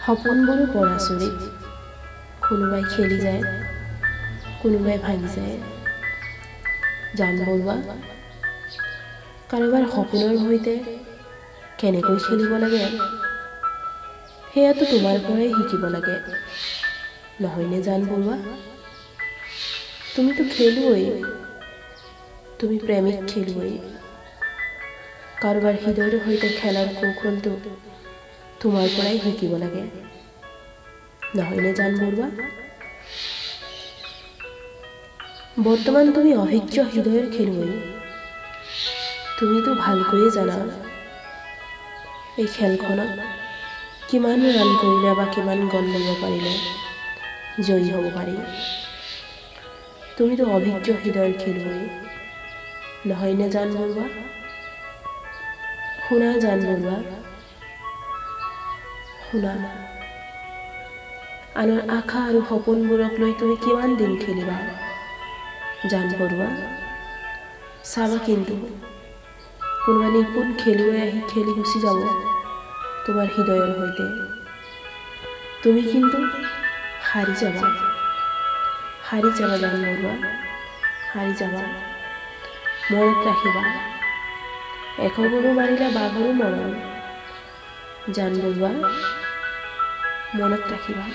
সপোনবোৰো পৰাচৰিত, কোনোবাই খেলি যায়, কোনোবাই ভাঙি যায়। জান বৰুৱা, কাৰোবাৰ সপোনৰ সৈতে কেনেকৈ খেলিব লাগে সেয়াতো তোমাৰ পৰাই শিকিব লাগে, নহয়নে জান বৰুৱা? তুমিতো খেলুৱৈ, তুমি প্ৰেমিক খেলুৱৈ। কাৰোবাৰ হৃদয়ৰ সৈতে খেলাৰ কৌশলটো তোমাৰ পৰাই শিকিব লাগে, নহয়নে জান বৰুৱা? বৰ্তমান তুমি অভিজ্ঞ হৃদয়ৰ খেলুৱৈ। তুমিতো ভালকৈয়ে জানা এই খেলখনত কিমান ৰান কৰিলে বা কিমান গ'ল দিব পাৰিলে জয়ী হ'ব পাৰি। তুমিতো অভিজ্ঞ হৃদয়ৰ খেলুৱৈ, নহয়নে জান বৰুৱা? শুনা জান বৰুৱা, শুনা। আনৰ আশা আৰু সপোনবোৰক লৈ তুমি কিমান দিন খেলিবা জান বৰুৱা? চাবা কিন্তু কোনোবা নিপুণ খেলুৱৈ আহি খেলি গুচি যাব তোমাৰ হৃদয়ৰ সৈতে। তুমি কিন্তু হাৰি যাবা জান বৰুৱা, হাৰি যাবা। মনত ৰাখিবা, এশ গৰু মাৰিলে বাঘৰো মৰণ। জান বৰুৱা, মনত ৰাখিবা।